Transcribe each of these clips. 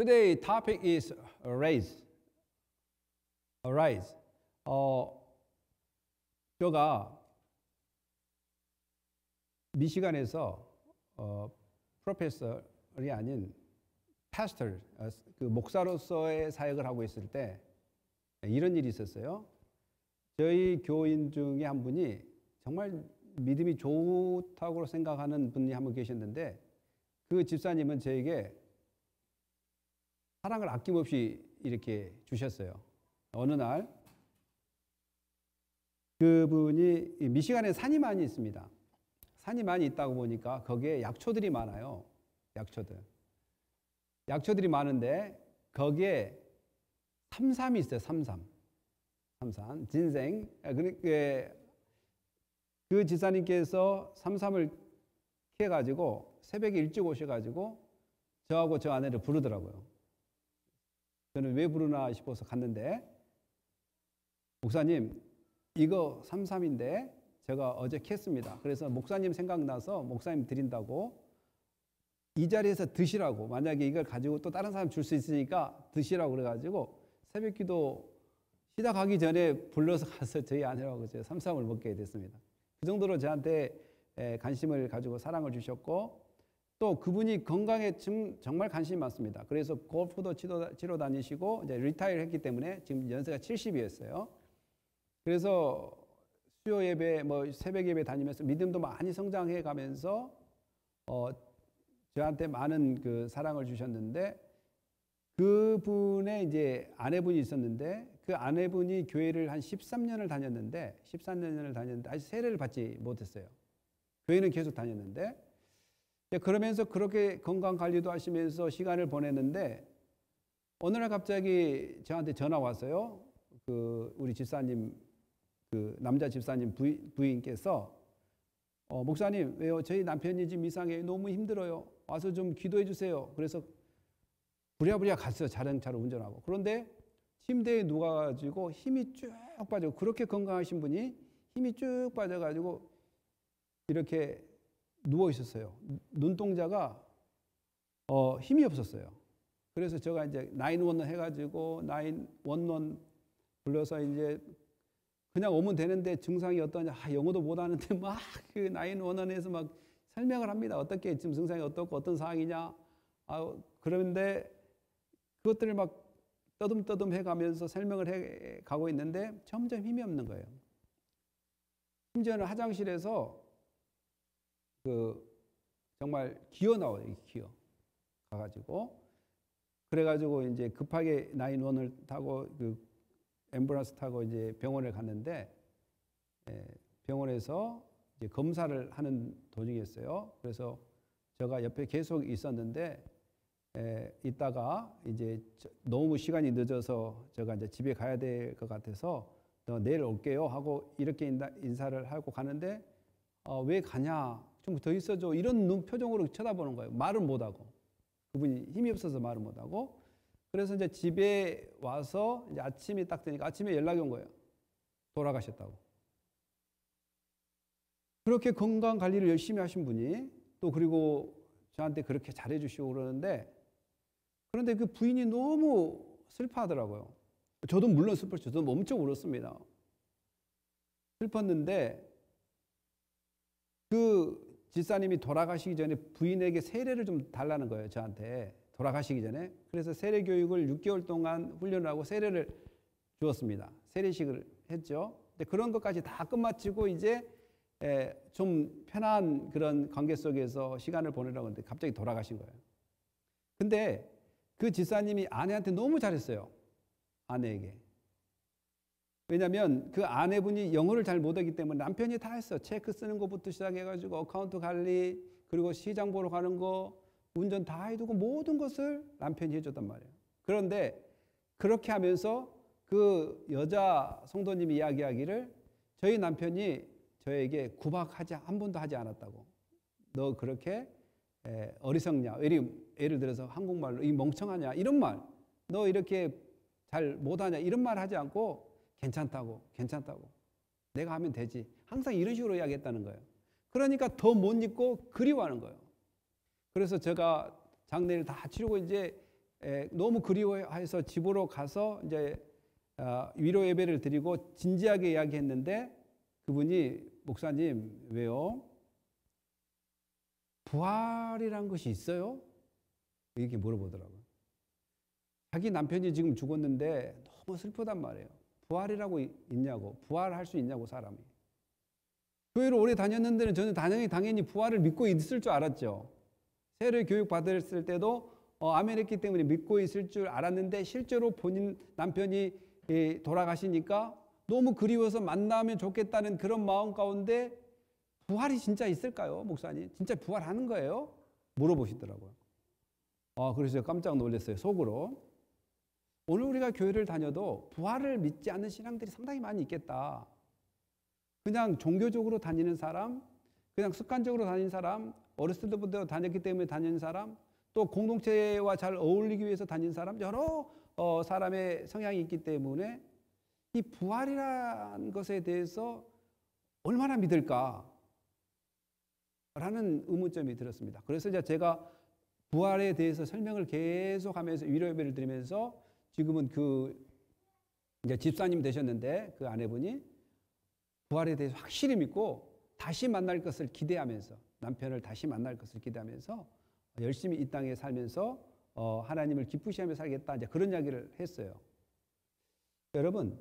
Today topic is arise. Arise. 제가 미시간에서 프로페서이 아닌 파스터, 그 목사로서의 사역을 하고 있을 때 이런 일이 있었어요. 저희 교인 중에 한 분이 정말 믿음이 좋다고 생각하는 분이 한 분 계셨는데, 그 집사님은 저에게 사랑을 아낌없이 이렇게 주셨어요. 어느 날 그분이 미시간에 산이 많이 있습니다. 산이 많이 있다고 보니까 거기에 약초들이 많아요. 약초들이 많은데 거기에 삼삼이 있어요. 삼삼, 진생. 그 지사님께서 삼삼을 캐가지고 새벽에 일찍 오셔가지고 저하고 저 아내를 부르더라고요. 저는 왜 부르나 싶어서 갔는데, 목사님 이거 삼삼인데 제가 어제 캤습니다. 그래서 목사님 생각나서 목사님 드린다고, 이 자리에서 드시라고, 만약에 이걸 가지고 또 다른 사람 줄 수 있으니까 드시라고 그래가지고 새벽 기도 시작하기 전에 불러서 가서 저희 아내하고 제가 삼삼을 먹게 됐습니다. 그 정도로 저한테 관심을 가지고 사랑을 주셨고, 또 그분이 건강에 정말 관심이 많습니다. 그래서 골프도 치러 다니시고 이제 리타이어 했기 때문에 지금 연세가 70이었어요. 그래서 수요 예배, 새벽 예배 다니면서 믿음도 많이 성장해 가면서 저한테 많은 그 사랑을 주셨는데, 그분의 이제 아내분이 있었는데, 그 아내분이 교회를 한 13년을 다녔는데 아직 세례를 받지 못했어요. 교회는 계속 다녔는데, 그러면서 그렇게 건강 관리도 하시면서 시간을 보냈는데, 어느 날 갑자기 저한테 전화 왔어요. 그 우리 집사님, 그 남자 집사님 부인께서 목사님, 왜요? 저희 남편이 지금 이상해요. 너무 힘들어요. 와서 좀 기도해 주세요. 그래서 부랴부랴 갔어요. 자동차로 운전하고. 그런데 침대에 누워가지고 힘이 쭉 빠지고, 그렇게 건강하신 분이 힘이 쭉 빠져가지고 이렇게 누워 있었어요. 눈동자가 힘이 없었어요. 그래서 제가 이제 911 해가지고 911 불러서 이제 그냥 오면 되는데 증상이 어떠냐, 영어도 못하는데 막 그 911에서 막 설명을 합니다. 어떻게 지금 증상이 어떻고 어떤 상황이냐. 그런데 그것들을 막 떠듬떠듬 해가면서 설명을 해 가고 있는데 점점 힘이 없는 거예요. 심지어는 화장실에서 정말 기어 나와요. 기어 가가지고, 그래가지고 이제 급하게 911을 타고 앰뷸런스 타고 이제 병원을 갔는데, 병원에서 이제 검사를 하는 도중이었어요. 그래서 제가 옆에 계속 있었는데, 있다가 이제 너무 시간이 늦어서 제가 이제 집에 가야 될 것 같아서 내일 올게요 하고 이렇게 인사를 하고 가는데, 왜 가냐, 좀 더 있어줘, 이런 눈 표정으로 쳐다보는 거예요. 말을 못하고, 그분이 힘이 없어서 말을 못하고. 그래서 이제 집에 와서 이제 아침이 딱 되니까 아침에 연락이 온 거예요. 돌아가셨다고. 그렇게 건강 관리를 열심히 하신 분이 또, 그리고 저한테 그렇게 잘해 주시고 그런데 그 부인이 너무 슬퍼하더라고요. 저도 물론 슬펐죠. 저도 엄청 울었습니다. 슬펐는데 그 집사님이 돌아가시기 전에 부인에게 세례를 좀 달라는 거예요. 저한테 돌아가시기 전에. 그래서 세례 교육을 6개월 동안 훈련을 하고 세례를 주었습니다. 세례식을 했죠. 근데 그런 것까지 다 끝마치고 이제 좀 편한 그런 관계 속에서 시간을 보내려고 했는데 갑자기 돌아가신 거예요. 근데 그 집사님이 아내한테 너무 잘했어요. 아내에게. 왜냐하면 그 아내분이 영어를 잘 못하기 때문에 남편이 다 했어요. 체크 쓰는 것부터 시작해가지고 어카운트 관리, 그리고 시장 보러 가는 거, 운전 다 해두고 모든 것을 남편이 해줬단 말이에요. 그런데 그렇게 하면서 그 여자 성도님이 이야기하기를, 저희 남편이 저에게 구박하지 한 번도 하지 않았다고. 너 그렇게 어리석냐, 예를 들어서 한국말로 이 멍청하냐, 이런 말, 너 이렇게 잘 못하냐, 이런 말 하지 않고 괜찮다고 내가 하면 되지, 항상 이런 식으로 이야기했다는 거예요. 그러니까 더 못 잊고 그리워하는 거예요. 그래서 제가 장례를 다 치르고 이제 너무 그리워해서 집으로 가서 이제 위로 예배를 드리고 진지하게 이야기했는데 그분이 목사님 왜요? 부활이란 것이 있어요? 이렇게 물어보더라고요. 자기 남편이 지금 죽었는데 너무 슬프단 말이에요. 부활이라고 있냐고, 부활할 수 있냐고 사람이. 교회를 오래 다녔는데는 저는 당연히 부활을 믿고 있을 줄 알았죠. 세례 교육 받았을 때도 아멘했기 때문에 믿고 있을 줄 알았는데 실제로 본인 남편이 돌아가시니까 너무 그리워서 만나면 좋겠다는 그런 마음 가운데 부활이 진짜 있을까요, 목사님? 진짜 부활하는 거예요? 물어보시더라고요. 그래서 제가 깜짝 놀랐어요, 속으로. 오늘 우리가 교회를 다녀도 부활을 믿지 않는 신앙들이 상당히 많이 있겠다. 그냥 종교적으로 다니는 사람, 그냥 습관적으로 다니는 사람, 어렸을 때부터 다녔기 때문에 다니는 사람, 또 공동체와 잘 어울리기 위해서 다니는 사람, 여러 사람의 성향이 있기 때문에 이 부활이라는 것에 대해서 얼마나 믿을까? 라는 의문점이 들었습니다. 그래서 이제 제가 부활에 대해서 설명을 계속하면서 위로 예배를 드리면서 지금은 이제 집사님 되셨는데 그 아내분이 부활에 대해서 확실히 믿고 다시 만날 것을 기대하면서 남편을 다시 만날 것을 기대하면서 열심히 이 땅에 살면서 하나님을 기쁘시하며 살겠다 이제 그런 이야기를 했어요. 여러분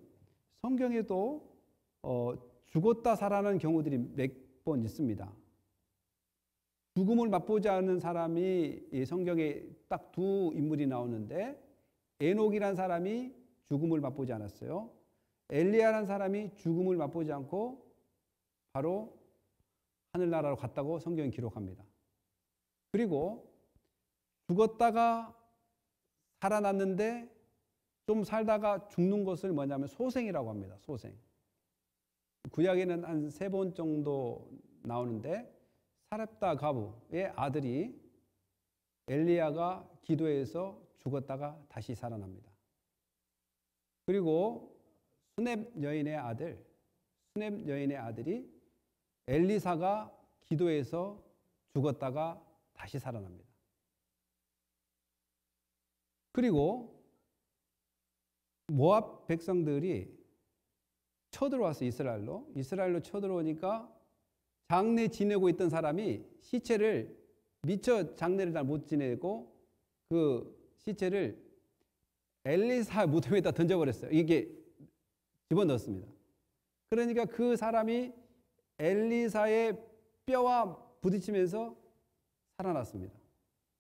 성경에도 죽었다 살아나는 경우들이 몇 번 있습니다. 죽음을 맛보지 않은 사람이 이 성경에 딱 두 인물이 나오는데 에녹이라는 사람이 죽음을 맛보지 않았어요. 엘리야라는 사람이 죽음을 맛보지 않고 바로 하늘나라로 갔다고 성경이 기록합니다. 그리고 죽었다가 살아났는데 좀 살다가 죽는 것을 뭐냐면 소생이라고 합니다. 소생. 구약에는 한 3번 정도 나오는데 사렙다 가부의 아들이 엘리야가 기도해서 죽었다가 다시 살아납니다. 그리고 수넴 여인의 아들이 엘리사가 기도해서 죽었다가 다시 살아납니다. 그리고 모압 백성들이 쳐들어왔어요. 이스라엘로 쳐들어오니까 장례 지내고 있던 사람이 시체를 미처 장례를 잘 못 지내고 그 시체를 엘리사 무덤에다 던져버렸어요. 이게 집어넣었습니다. 그러니까 그 사람이 엘리사의 뼈와 부딪히면서 살아났습니다.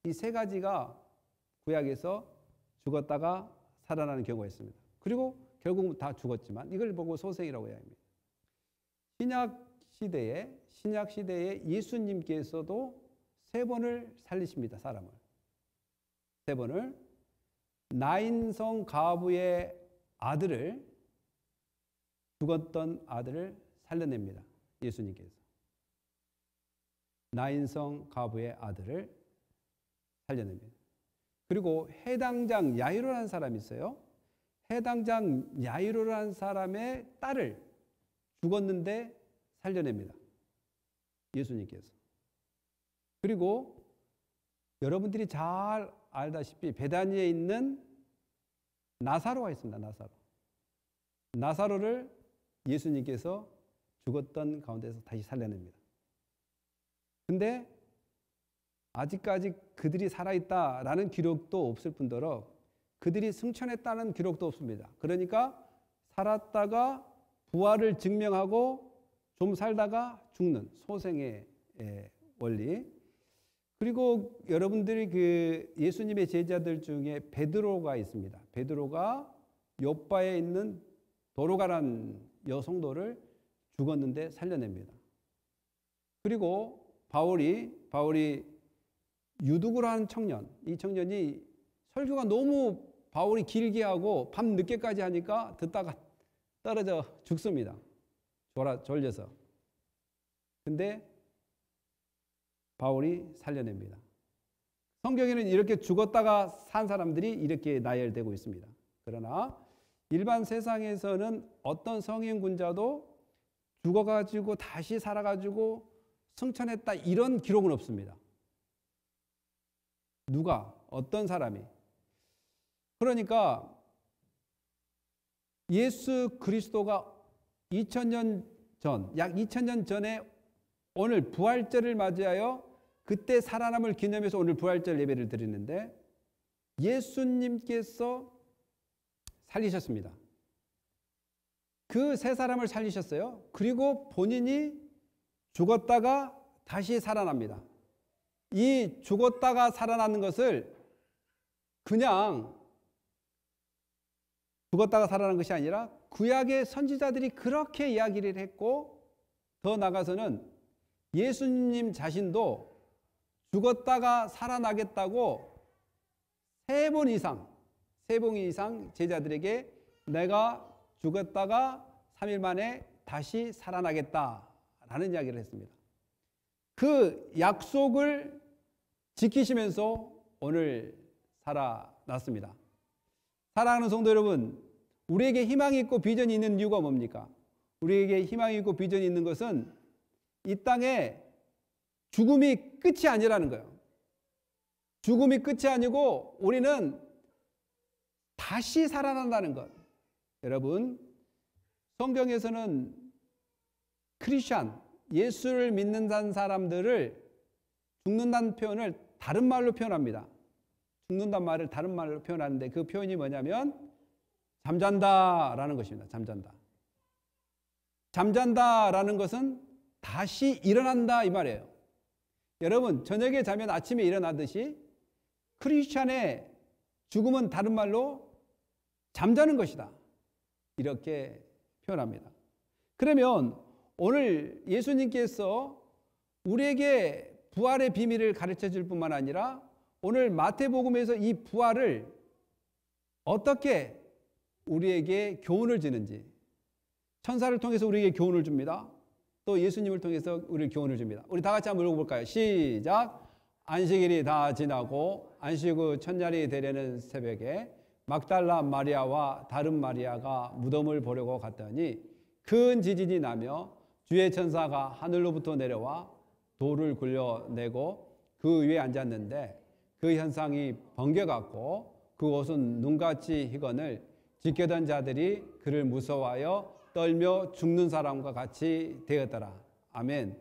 이 3가지가 구약에서 죽었다가 살아나는 경우가 있습니다. 그리고 결국 다 죽었지만 이걸 보고 소생이라고 해야 합니다. 신약 시대에 예수님께서도 3번을 살리십니다. 사람을 3번을 나인성 가부의 아들을 죽었던 아들을 살려냅니다. 예수님께서 나인성 가부의 아들을 살려냅니다. 그리고 해당장 야이로라는 사람이 있어요. 해당장 야이로라는 사람의 딸을 죽었는데 살려냅니다. 예수님께서. 그리고 여러분들이 잘 알다시피 베다니에 있는 나사로가 있습니다. 나사로를 예수님께서 죽었던 가운데서 다시 살려냅니다. 근데 아직까지 그들이 살아있다라는 기록도 없을 뿐더러 그들이 승천했다는 기록도 없습니다. 그러니까 살았다가 부활을 증명하고 좀 살다가 죽는 소생의 원리. 그리고 여러분들이 그 예수님의 제자들 중에 베드로가 있습니다. 베드로가 요바에 있는 도로가라는 여성도를 죽었는데 살려냅니다. 그리고 바울이 유두구라는 청년, 이 청년이 설교가 너무 바울이 길게 하고 밤 늦게까지 하니까 듣다가 떨어져 죽습니다. 졸려서. 근데 바울이 살려냅니다. 성경에는 이렇게 죽었다가 산 사람들이 이렇게 나열되고 있습니다. 그러나 일반 세상에서는 어떤 성인군자도 죽어가지고 다시 살아가지고 승천했다 이런 기록은 없습니다. 누가 어떤 사람이 그러니까 예수 그리스도가 2000년 전, 약 2000년 전에 오늘 부활절을 맞이하여 그때 살아남을 기념해서 오늘 부활절 예배를 드리는데 예수님께서 살리셨습니다. 그 세 사람을 살리셨어요. 그리고 본인이 죽었다가 다시 살아납니다. 이 죽었다가 살아나는 것을 그냥 죽었다가 살아난 것이 아니라 구약의 선지자들이 그렇게 이야기를 했고 더 나아가서는 예수님 자신도 죽었다가 살아나겠다고 세 번 이상 제자들에게 내가 죽었다가 3일 만에 다시 살아나겠다라는 이야기를 했습니다. 그 약속을 지키시면서 오늘 살아났습니다. 사랑하는 성도 여러분, 우리에게 희망이 있고 비전이 있는 이유가 뭡니까? 우리에게 희망이 있고 비전이 있는 것은 이 땅에 죽음이 끝이 아니라는 거예요. 죽음이 끝이 아니고 우리는 다시 살아난다는 것. 여러분, 성경에서는 크리스찬, 예수를 믿는다는 사람들을 죽는다는 표현을 다른 말로 표현합니다. 죽는다는 말을 다른 말로 표현하는데 그 표현이 뭐냐면 잠잔다라는 것입니다. 잠잔다. 잠잔다라는 것은 다시 일어난다 이 말이에요. 여러분, 저녁에 자면 아침에 일어나듯이 크리스찬의 죽음은 다른 말로 잠자는 것이다. 이렇게 표현합니다. 그러면 오늘 예수님께서 우리에게 부활의 비밀을 가르쳐 줄 뿐만 아니라 오늘 마태복음에서 이 부활을 어떻게 우리에게 교훈을 주는지, 천사를 통해서 우리에게 교훈을 줍니다. 또 예수님을 통해서 우리를 교훈을 줍니다. 우리 다 같이 한번 읽어볼까요? 시작. 안식일이 다 지나고 안식 후 첫날이 되려는 새벽에 막달라 마리아와 다른 마리아가 무덤을 보려고 갔더니 큰 지진이 나며 주의 천사가 하늘로부터 내려와 돌을 굴려내고 그 위에 앉았는데 그 현상이 번개 같고 그 옷은 눈같이 희건을 지켜던 자들이 그를 무서워하여 떨며 죽는 사람과 같이 되었더라. 아멘.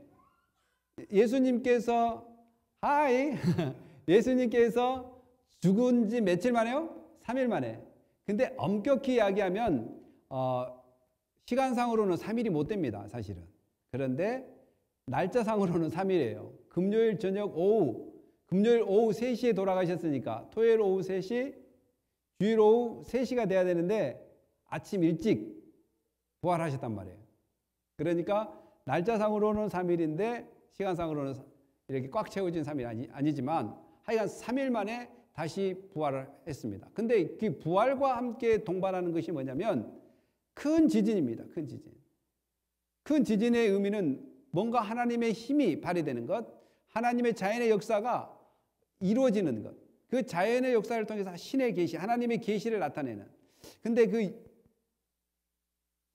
예수님께서 예수님께서 죽은 지 며칠 만에요? 3일 만에. 근데 엄격히 이야기하면 시간상으로는 3일이 못 됩니다. 사실은. 그런데 날짜상으로는 3일이에요. 금요일 오후 3시에 돌아가셨으니까 토요일 오후 3시, 주일 오후 3시가 돼야 되는데 아침 일찍 부활하셨단 말이에요. 그러니까 날짜상으로는 3일인데 시간상으로는 이렇게 꽉 채워진 3일 아니지만 하여간 3일 만에 다시 부활을 했습니다. 근데 그 부활과 함께 동반하는 것이 뭐냐면 큰 지진입니다. 큰 지진. 큰 지진의 의미는 뭔가 하나님의 힘이 발휘되는 것, 하나님의 자연의 역사가 이루어지는 것, 그 자연의 역사를 통해서 신의 계시, 하나님의 계시를 나타내는. 근데 그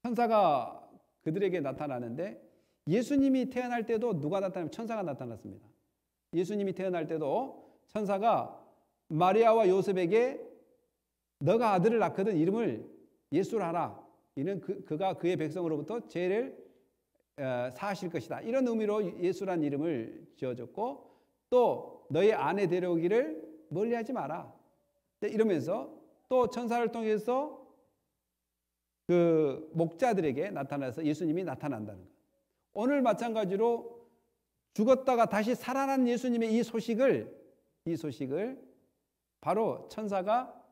천사가 그들에게 나타나는데 예수님이 태어날 때도 누가 나타나면 천사가 나타났습니다. 예수님이 태어날 때도 천사가 마리아와 요셉에게 너가 아들을 낳거든 이름을 예수로 하라. 이는 그가 그의 백성으로부터 죄를 사하실 것이다. 이런 의미로 예수란 이름을 지어줬고 또 너의 아내 데려오기를 멀리하지 마라. 이러면서 또 천사를 통해서 그 목자들에게 나타나서 예수님이 나타난다는 것. 오늘 마찬가지로 죽었다가 다시 살아난 예수님의 이 소식을 바로 천사가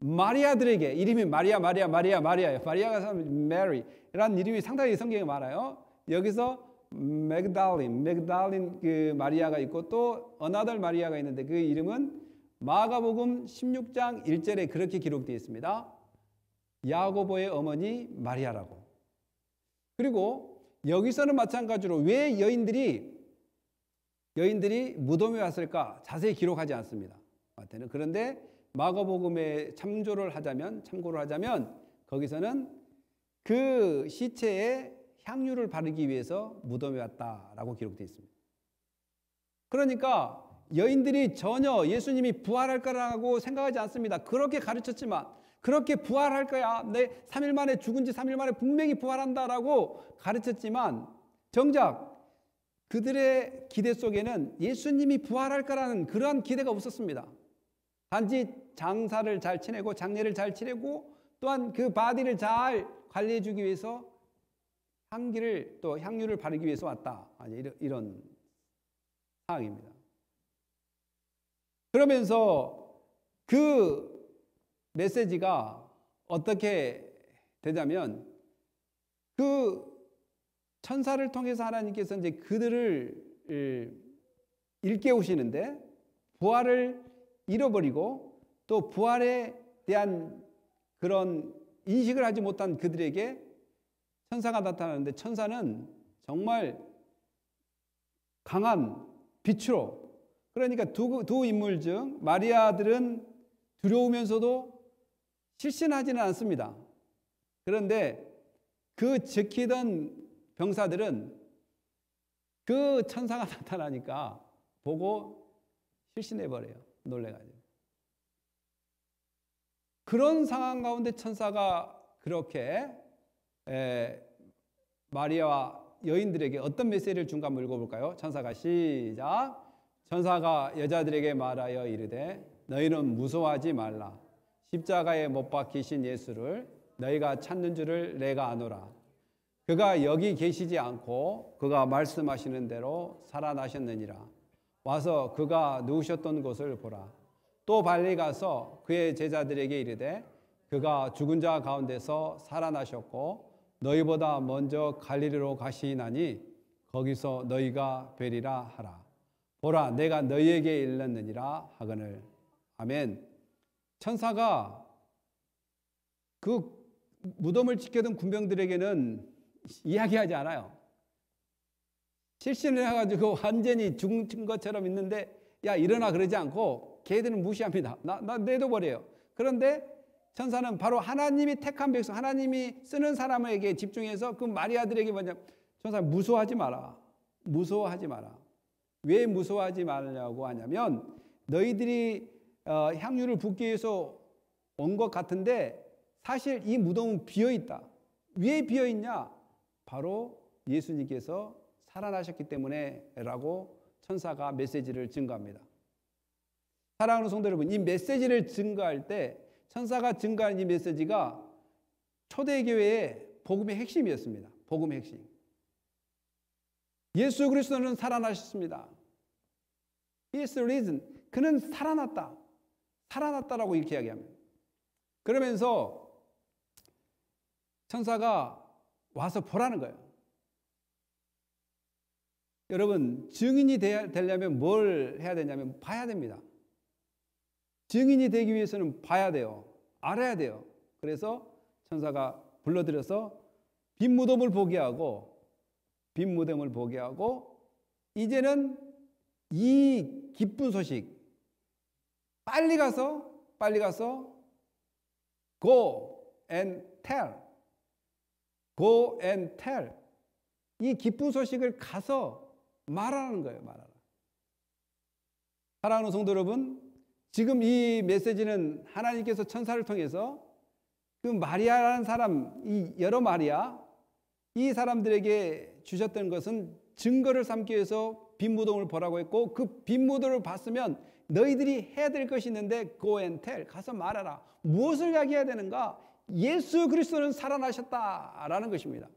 마리아들에게, 이름이 마리아예요. 마리아가 메리라는 이름이 상당히 성경에 많아요. 여기서 맥달린 그 마리아가 있고 또 another 마리아가 있는데 그 이름은 마가복음 16장 1절에 그렇게 기록되어 있습니다. 야고보의 어머니 마리아라고. 그리고 여기서는 마찬가지로 왜 여인들이 무덤에 왔을까 자세히 기록하지 않습니다. 그런데 마가복음에 참고를 하자면 거기서는 그 시체에 향유를 바르기 위해서 무덤에 왔다라고 기록되어 있습니다. 그러니까 여인들이 전혀 예수님이 부활할 거라고 생각하지 않습니다. 그렇게 가르쳤지만, 그렇게 부활할 거야, 내 3일 만에 죽은 지 3일 만에 분명히 부활한다라고 가르쳤지만, 정작 그들의 기대 속에는 예수님이 부활할 거라는 그러한 기대가 없었습니다. 단지 장사를 잘 지내고 장례를 잘 치르고 또한 그 바디를 잘 관리해 주기 위해서 향기를 또 향유를 바르기 위해서 왔다. 아니, 이런 상황입니다. 그러면서 그 메시지가 어떻게 되냐면, 그 천사를 통해서 하나님께서 이제 그들을 일깨우시는데, 부활을 잃어버리고 또 부활에 대한 그런 인식을 하지 못한 그들에게 천사가 나타나는데, 천사는 정말 강한 빛으로, 그러니까 두 인물 중 마리아들은 두려우면서도 실신하지는 않습니다. 그런데 그 지키던 병사들은 그 천사가 나타나니까 보고 실신해버려요. 놀래가지고. 그런 상황 가운데 천사가 그렇게 마리아와 여인들에게 어떤 메시지를 준가 한번 읽어볼까요? 천사가 시작. 천사가 여자들에게 말하여 이르되 너희는 무서워하지 말라. 십자가에 못 박히신 예수를 너희가 찾는 줄을 내가 아노라. 그가 여기 계시지 않고 그가 말씀하시는 대로 살아나셨느니라. 와서 그가 누우셨던 곳을 보라. 또 빨리 가서 그의 제자들에게 이르되 그가 죽은 자 가운데서 살아나셨고 너희보다 먼저 갈릴리로 가시나니 거기서 너희가 뵈리라 하라. 보라, 내가 너희에게 일렀느니라 하거늘. 아멘. 천사가 그 무덤을 지켜던 군병들에게는 이야기하지 않아요. 실신을 해가지고 완전히 죽은 것처럼 있는데 야 일어나 그러지 않고 걔들은 무시합니다. 나 내둬버려요. 그런데 천사는 바로 하나님이 택한 백성, 하나님이 쓰는 사람에게 집중해서 그 마리아들에게 먼저 천사 무서워하지 마라. 무서워하지 마라. 왜 무서워하지 말라고 하냐면 너희들이 향유를 붓기 위해서 온 것 같은데 사실 이 무덤은 비어있다. 왜 비어있냐? 바로 예수님께서 살아나셨기 때문에 라고 천사가 메시지를 증거합니다. 사랑하는 성도 여러분, 이 메시지를 증거할 때 천사가 증거하는 이 메시지가 초대교회의 복음의 핵심이었습니다. 복음의 핵심. 예수 그리스도는 살아나셨습니다. He is risen. 그는 살아났다. 살아났다라고 이렇게 이야기합니다. 그러면서 천사가 와서 보라는 거예요. 여러분, 증인이 되려면 뭘 해야 되냐면 봐야 됩니다. 증인이 되기 위해서는 봐야 돼요. 알아야 돼요. 그래서 천사가 불러들여서 빈 무덤을 보게 하고 이제는 이 기쁜 소식 빨리 가서 go and tell 이 기쁜 소식을 가서 말하는 거예요. 말하라. 사랑하는 성도 여러분, 지금 이 메시지는 하나님께서 천사를 통해서 그 마리아라는 사람, 이 여러 마리아, 이 사람들에게 주셨던 것은 증거를 삼기 위해서 빈 무덤을 보라고 했고, 그 빈 무덤을 봤으면 너희들이 해야 될 것이 있는데 go and tell, 가서 말하라. 무엇을 이야기해야 되는가? 예수 그리스도는 살아나셨다라는 것입니다.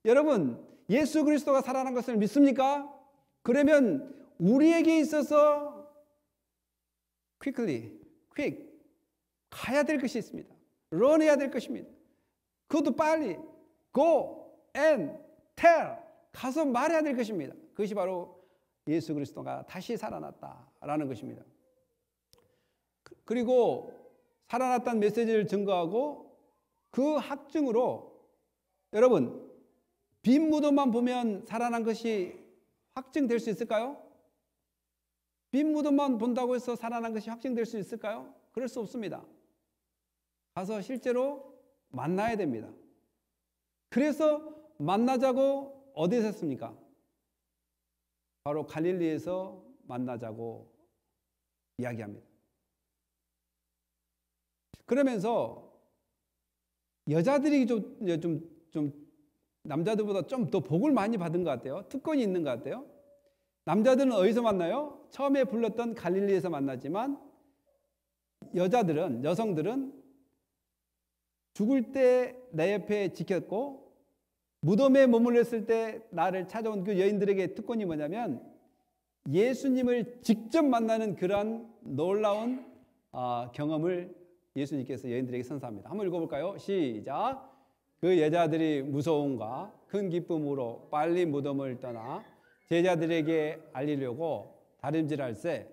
여러분, 예수 그리스도가 살아난 것을 믿습니까? 그러면 우리에게 있어서 quick 가야 될 것이 있습니다. run 해야 될 것입니다. 그것도 빨리 go and tell, 가서 말해야 될 것입니다. 그것이 바로 예수 그리스도가 다시 살아났다라는 것입니다. 그리고 살아났다는 메시지를 증거하고 그 확증으로, 여러분, 빈 무덤만 보면 살아난 것이 확증될 수 있을까요? 빈 무덤만 본다고 해서 살아난 것이 확증될 수 있을까요? 그럴 수 없습니다. 가서 실제로 만나야 됩니다. 그래서 만나자고 어디서 했습니까? 바로 갈릴리에서 만나자고 이야기합니다. 그러면서 여자들이 좀 남자들보다 좀 더 복을 많이 받은 것 같아요. 특권이 있는 것 같아요. 남자들은 어디서 만나요? 처음에 불렀던 갈릴리에서 만나지만 여성들은 죽을 때 내 옆에 지켰고 무덤에 머물렀을 때 나를 찾아온 그 여인들에게 특권이 뭐냐면 예수님을 직접 만나는 그러한 놀라운 경험을 예수님께서 여인들에게 선사합니다. 한번 읽어볼까요? 시작. 그 여자들이 무서움과 큰 기쁨으로 빨리 무덤을 떠나 제자들에게 알리려고 다름질할세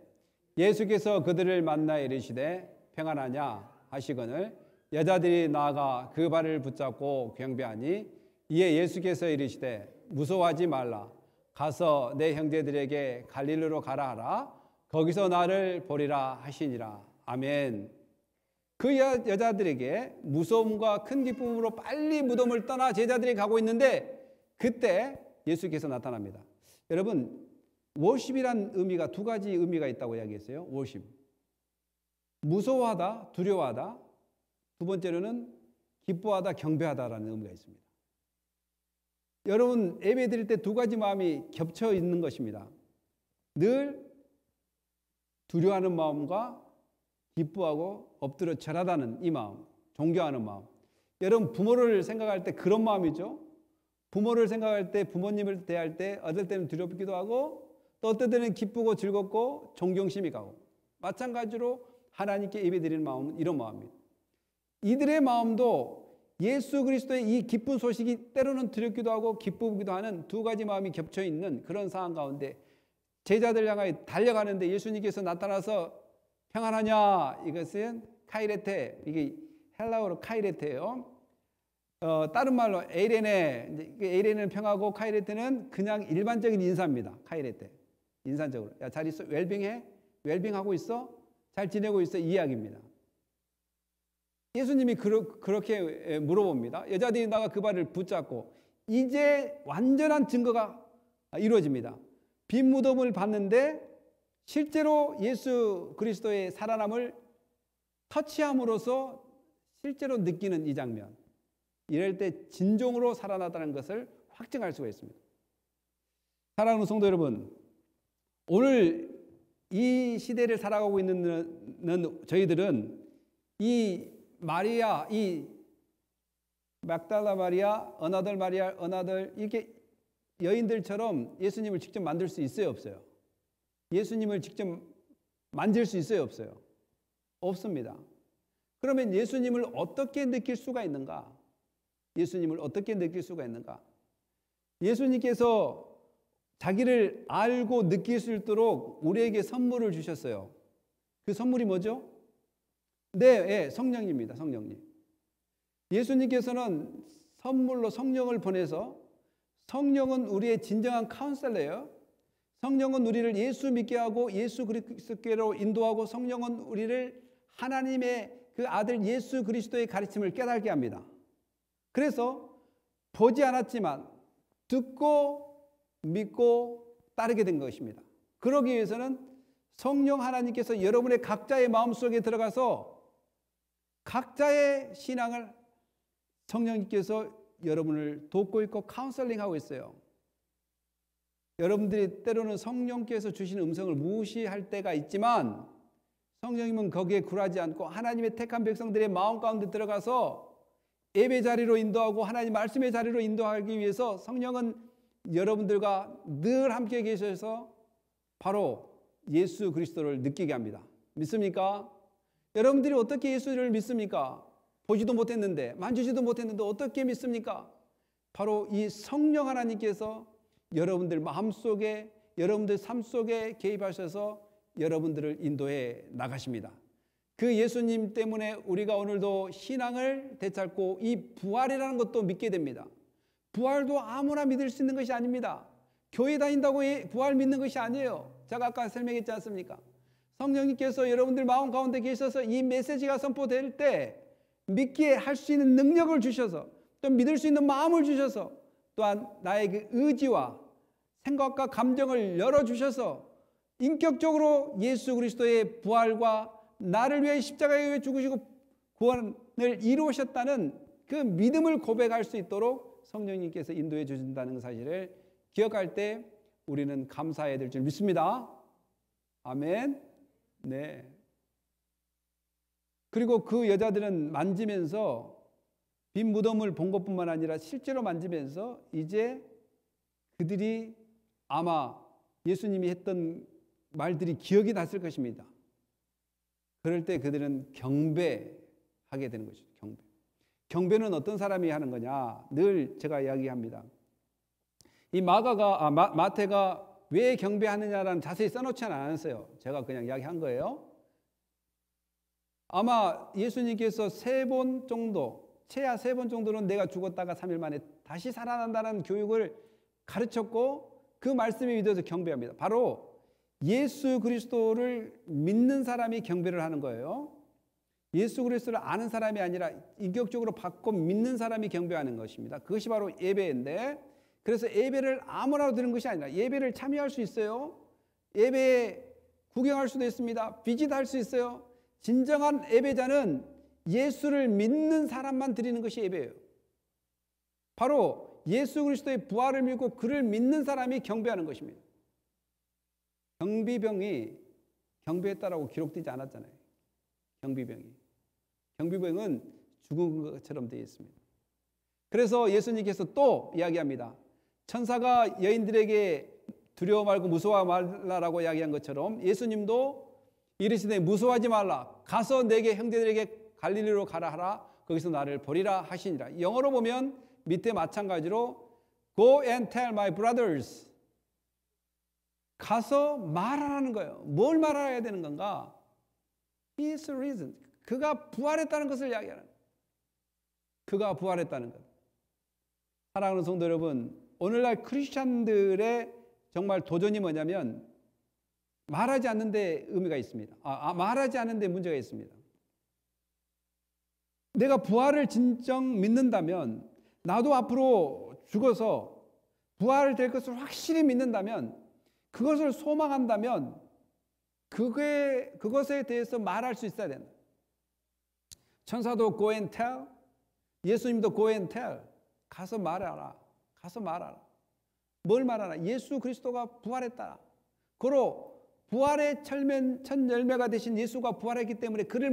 예수께서 그들을 만나 이르시되 평안하냐 하시거늘 여자들이 나아가 그 발을 붙잡고 경배하니 이에 예수께서 이르시되 무서워하지 말라 가서 내 형제들에게 갈릴리로 가라 하라 거기서 나를 보리라 하시니라. 아멘. 그 여자들에게 무서움과 큰 기쁨으로 빨리 무덤을 떠나 제자들이 가고 있는데 그때 예수께서 나타납니다. 여러분 워십이란 의미가 두 가지 의미가 있다고 이야기했어요. 워십. 무서워하다, 두려워하다. 두 번째로는 기뻐하다, 경배하다라는 의미가 있습니다. 여러분 예배 드릴 때 두 가지 마음이 겹쳐 있는 것입니다. 늘 두려워하는 마음과 기뻐하고 엎드려 절하다는 이 마음, 존경하는 마음. 여러분 부모를 생각할 때 그런 마음이죠. 부모를 생각할 때 부모님을 대할 때 어떨 때는 두렵기도 하고 또 어떨 때는 기쁘고 즐겁고 존경심이 가고 마찬가지로 하나님께 예배드리는 마음은 이런 마음입니다. 이들의 마음도 예수 그리스도의 이 기쁜 소식이 때로는 두렵기도 하고 기쁘기도 하는 두 가지 마음이 겹쳐 있는 그런 상황 가운데 제자들 향하여 달려가는데 예수님께서 나타나서 평안하냐? 이것은 카이레테, 이게 헬라어로 카이레테예요. 다른 말로 에이레네, 에이레는 평하고 카이레테는 그냥 일반적인 인사입니다. 카이레테, 인산적으로. 야, 잘 있어? 웰빙해? 웰빙하고 있어? 잘 지내고 있어? 이 이야기입니다. 예수님이 그렇게 물어봅니다. 여자들이 나가 그 발을 붙잡고 이제 완전한 증거가 이루어집니다. 빈 무덤을 봤는데 실제로 예수 그리스도의 살아남을 터치함으로써 실제로 느끼는 이 장면. 이럴 때 진정으로 살아났다는 것을 확증할 수가 있습니다. 사랑하는 성도 여러분, 오늘 이 시대를 살아가고 있는 저희들은 이 마리아, 이 막달라 마리아, 어나들 마리아, 어나들 이렇게 여인들처럼 예수님을 직접 만들 수 있어요, 없어요? 예수님을 직접 만질 수 있어요, 없어요? 없습니다. 그러면 예수님을 어떻게 느낄 수가 있는가? 예수님을 어떻게 느낄 수가 있는가? 예수님께서 자기를 알고 느낄 수 있도록 우리에게 선물을 주셨어요. 그 선물이 뭐죠? 네, 성령입니다. 성령님. 예수님께서는 선물로 성령을 보내서 성령은 우리의 진정한 카운셀러예요. 성령은 우리를 예수 믿게 하고 예수 그리스도께로 인도하고 성령은 우리를 하나님의 그 아들 예수 그리스도의 가르침을 깨닫게 합니다. 그래서 보지 않았지만 듣고 믿고 따르게 된 것입니다. 그러기 위해서는 성령 하나님께서 여러분의 각자의 마음속에 들어가서 각자의 신앙을 성령님께서 여러분을 돕고 있고 카운셀링하고 있어요. 여러분들이 때로는 성령께서 주시는 음성을 무시할 때가 있지만 성령님은 거기에 굴하지 않고 하나님의 택한 백성들의 마음 가운데 들어가서 예배 자리로 인도하고 하나님 말씀의 자리로 인도하기 위해서 성령은 여러분들과 늘 함께 계셔서 바로 예수 그리스도를 느끼게 합니다. 믿습니까? 여러분들이 어떻게 예수를 믿습니까? 보지도 못했는데 만지지도 못했는데 어떻게 믿습니까? 바로 이 성령 하나님께서 여러분들 마음속에 여러분들 삶 속에 개입하셔서 여러분들을 인도해 나가십니다. 그 예수님 때문에 우리가 오늘도 신앙을 되찾고 이 부활이라는 것도 믿게 됩니다. 부활도 아무나 믿을 수 있는 것이 아닙니다. 교회 다닌다고 부활 믿는 것이 아니에요. 제가 아까 설명했지 않습니까? 성령님께서 여러분들 마음 가운데 계셔서 이 메시지가 선포될 때 믿기에 할 수 있는 능력을 주셔서 또 믿을 수 있는 마음을 주셔서 또한 나의 그 의지와 생각과 감정을 열어주셔서 인격적으로 예수 그리스도의 부활과 나를 위해 십자가에 죽으시고 구원을 이루셨다는 그 믿음을 고백할 수 있도록 성령님께서 인도해 주신다는 사실을 기억할 때 우리는 감사해야 될 줄 믿습니다. 아멘. 네. 그리고 그 여자들은 만지면서 빈 무덤을 본 것뿐만 아니라 실제로 만지면서 이제 그들이 아마 예수님이 했던 말들이 기억이 났을 것입니다. 그럴 때 그들은 경배하게 되는 것이죠. 경배는 어떤 사람이 하는 거냐? 늘 제가 이야기합니다. 이 마태가 왜 경배하느냐라는 자세히 써놓지는 않았어요. 제가 그냥 이야기한 거예요. 아마 예수님께서 3번 정도, 최하 3번 정도는 내가 죽었다가 3일 만에 다시 살아난다는 교육을 가르쳤고 그 말씀에 믿어서 경배합니다. 바로 예수 그리스도를 믿는 사람이 경배를 하는 거예요. 예수 그리스도를 아는 사람이 아니라 인격적으로 받고 믿는 사람이 경배하는 것입니다. 그것이 바로 예배인데, 그래서 예배를 아무나 드리는 것이 아니라 예배를 참여할 수 있어요. 예배에 구경할 수도 있습니다. 비짓할 수 있어요. 진정한 예배자는 예수를 믿는 사람만 드리는 것이 예배예요. 바로 예수 그리스도의 부활을 믿고 그를 믿는 사람이 경배하는 것입니다. 경비병이 경배했다라고 기록되지 않았잖아요. 경비병은 죽은 것처럼 되어 있습니다. 그래서 예수님께서 또 이야기합니다. 천사가 여인들에게 두려워 말고 무서워 말라라고 이야기한 것처럼 예수님도 이르시되 무서워하지 말라. 가서 내게 형제들에게 갈릴리로 가라 하라. 거기서 나를 보리라 하시니라. 영어로 보면 밑에 마찬가지로 Go and tell my brothers. 가서 말하라는 거예요. 뭘 말해야 되는 건가? He is risen. 그가 부활했다는 것을 이야기하는 거예요. 그가 부활했다는 것. 사랑하는 성도 여러분, 오늘날 크리스찬들의 정말 도전이 뭐냐면 말하지 않는 데 의미가 있습니다. 말하지 않는 데 문제가 있습니다. 내가 부활을 진정 믿는다면, 나도 앞으로 죽어서 부활될 것을 확실히 믿는다면, 그것을 소망한다면 그것에 대해서 말할 수 있어야 된다. 천사도 go and tell, 예수님도 go and tell. 가서 말하라. 가서 말하라. 뭘 말하라? 예수 그리스도가 부활했다. 그로 부활의 첫 열매가 되신 예수가 부활했기 때문에 그를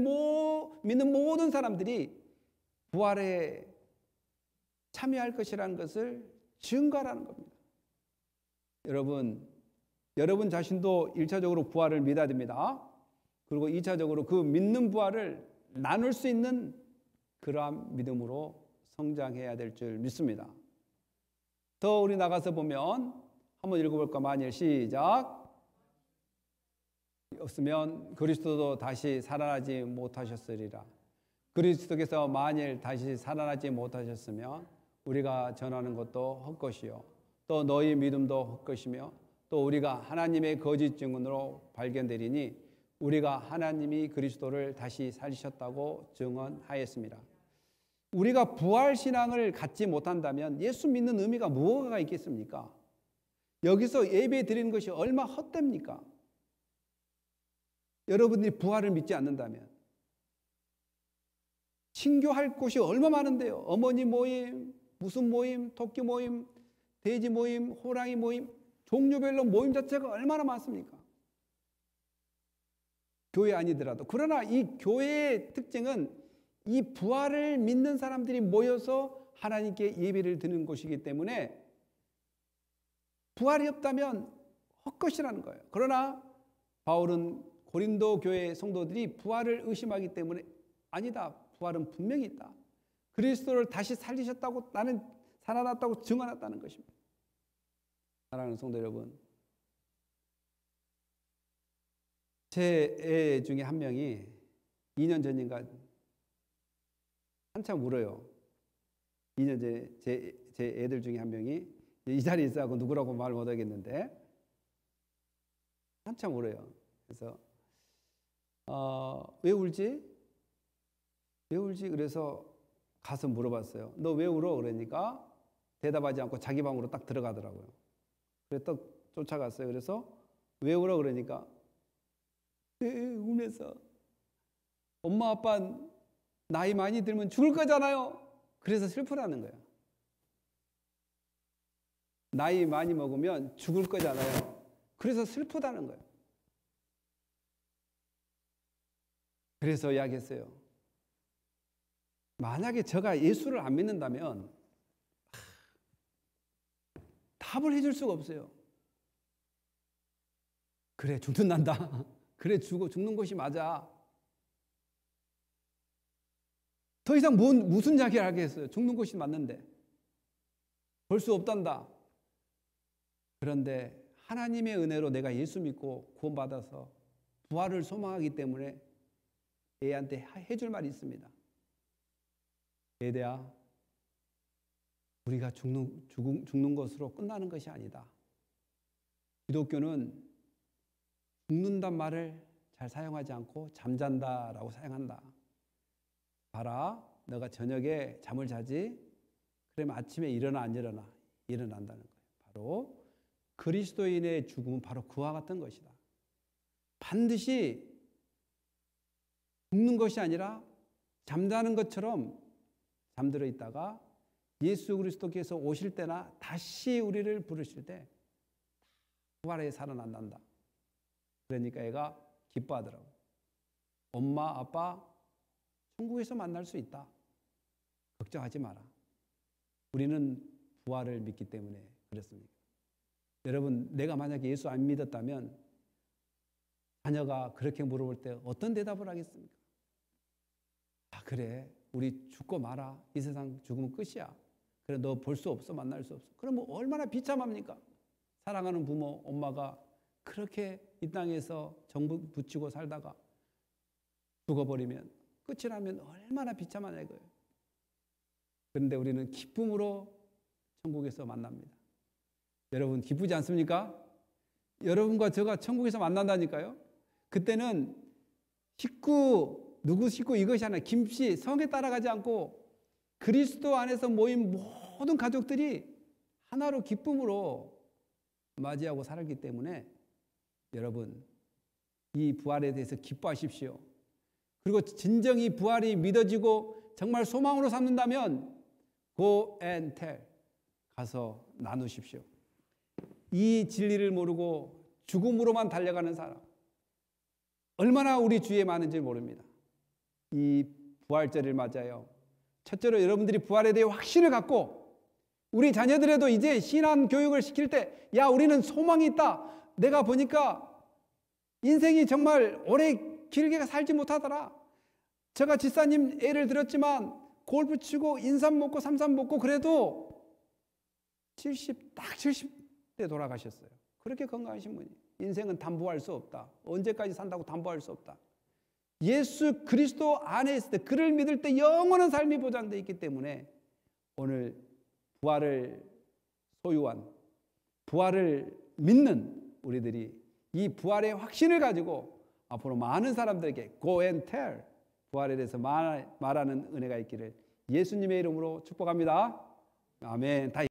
믿는 모든 사람들이 부활에 참여할 것이라는 것을 증거하라는 겁니다. 여러분 자신도 1차적으로 부활을 믿어야 됩니다. 그리고 2차적으로 그 믿는 부활을 나눌 수 있는 그러한 믿음으로 성장해야 될 줄 믿습니다. 더 우리 나가서 보면 한번 읽어볼까? 만일 시작. 없으면 그리스도도 다시 살아나지 못하셨으리라. 그리스도께서 만일 다시 살아나지 못하셨으면 우리가 전하는 것도 헛것이요 또 너희 믿음도 헛것이며 또 우리가 하나님의 거짓 증언으로 발견되리니 우리가 하나님이 그리스도를 다시 살리셨다고 증언하였습니다. 우리가 부활신앙을 갖지 못한다면 예수 믿는 의미가 무엇가 있겠습니까? 여기서 예배 드리는 것이 얼마 헛됩니까? 여러분들이 부활을 믿지 않는다면 친교할 곳이 얼마 많은데요. 어머니 모임, 무슨 모임, 토끼 모임, 돼지 모임, 호랑이 모임, 종류별로 모임 자체가 얼마나 많습니까? 교회 아니더라도. 그러나 이 교회의 특징은 이 부활을 믿는 사람들이 모여서 하나님께 예배를 드리는 곳이기 때문에 부활이 없다면 헛것이라는 거예요. 그러나 바울은 고린도 교회 성도들이 부활을 의심하기 때문에 아니다. 부활은 분명히 있다. 그리스도를 다시 살리셨다고 나는 살아났다고 증언했다는 것입니다. 사랑하는 성도 여러분, 제 애 중에 한 명이 2년 전인가 한참 울어요. 2년 전에 제 애들 중에 한 명이 이 자리에 있어서 누구라고 말 못하겠는데 한참 울어요. 그래서 왜 울지? 왜 울지? 그래서 가서 물어봤어요. 너 왜 울어? 그러니까 대답하지 않고 자기 방으로 딱 들어가더라고요. 그래서 또 쫓아갔어요. 그래서 왜 울어 그러니까 울면서 엄마 아빠 나이 많이 들면 죽을 거잖아요. 그래서 슬프라는 거예요. 나이 많이 먹으면 죽을 거잖아요. 그래서 슬프다는 거예요. 그래서 이야기했어요. 만약에 제가 예수를 안 믿는다면 답을 해줄 수가 없어요. 그래, 죽는단다. 그래, 죽는 것이 맞아. 더 이상 무슨 이야기를 하겠어요? 죽는 것이 맞는데. 볼 수 없단다. 그런데 하나님의 은혜로 내가 예수 믿고 구원받아서 부활을 소망하기 때문에 애한테 해줄 말이 있습니다. 애대야, 우리가 죽는 것으로 끝나는 것이 아니다. 기독교는 죽는단 말을 잘 사용하지 않고 잠잔다라고 사용한다. 봐라, 너가 저녁에 잠을 자지? 그러면 아침에 일어나 안 일어나? 일어난다는 거예요. 바로 그리스도인의 죽음은 바로 그와 같은 것이다. 반드시 죽는 것이 아니라 잠자는 것처럼 잠들어 있다가 예수 그리스도께서 오실 때나 다시 우리를 부르실 때 부활에 살아난단다. 그러니까 애가 기뻐하더라고. 엄마, 아빠 천국에서 만날 수 있다. 걱정하지 마라. 우리는 부활을 믿기 때문에 그렇습니다. 여러분, 내가 만약에 예수 안 믿었다면 자녀가 그렇게 물어볼 때 어떤 대답을 하겠습니까? 아, 그래. 우리 죽고 말아. 이 세상 죽으면 끝이야. 그래, 너 볼 수 없어. 만날 수 없어. 그럼 뭐 얼마나 비참합니까? 사랑하는 부모, 엄마가 그렇게 이 땅에서 정부 붙이고 살다가 죽어버리면 끝이라면 얼마나 비참하냐 이거예요. 그런데 우리는 기쁨으로 천국에서 만납니다. 여러분 기쁘지 않습니까? 여러분과 제가 천국에서 만난다니까요. 그때는 누구 식구 이것이 아니라 김씨 성에 따라가지 않고 그리스도 안에서 모인 모든 가족들이 하나로 기쁨으로 맞이하고 살기 때문에 여러분 이 부활에 대해서 기뻐하십시오. 그리고 진정 이 부활이 믿어지고 정말 소망으로 삼는다면 Go and tell. 가서 나누십시오. 이 진리를 모르고 죽음으로만 달려가는 사람 얼마나 우리 주위에 많은지 모릅니다. 이 부활절을 맞아요. 첫째로 여러분들이 부활에 대해 확신을 갖고 우리 자녀들에도 이제 신앙 교육을 시킬 때 야, 우리는 소망이 있다. 내가 보니까 인생이 정말 오래 길게 살지 못하더라. 제가 집사님 예를 들었지만 골프 치고 인삼 먹고 삼삼 먹고 그래도 70대 돌아가셨어요. 그렇게 건강하신 분이. 인생은 담보할 수 없다. 언제까지 산다고 담보할 수 없다. 예수 그리스도 안에 있을 때 그를 믿을 때 영원한 삶이 보장되어 있기 때문에 오늘 부활을 소유한 부활을 믿는 우리들이 이 부활의 확신을 가지고 앞으로 많은 사람들에게 Go and tell 부활에 대해서 말하는 은혜가 있기를 예수님의 이름으로 축복합니다. 아멘.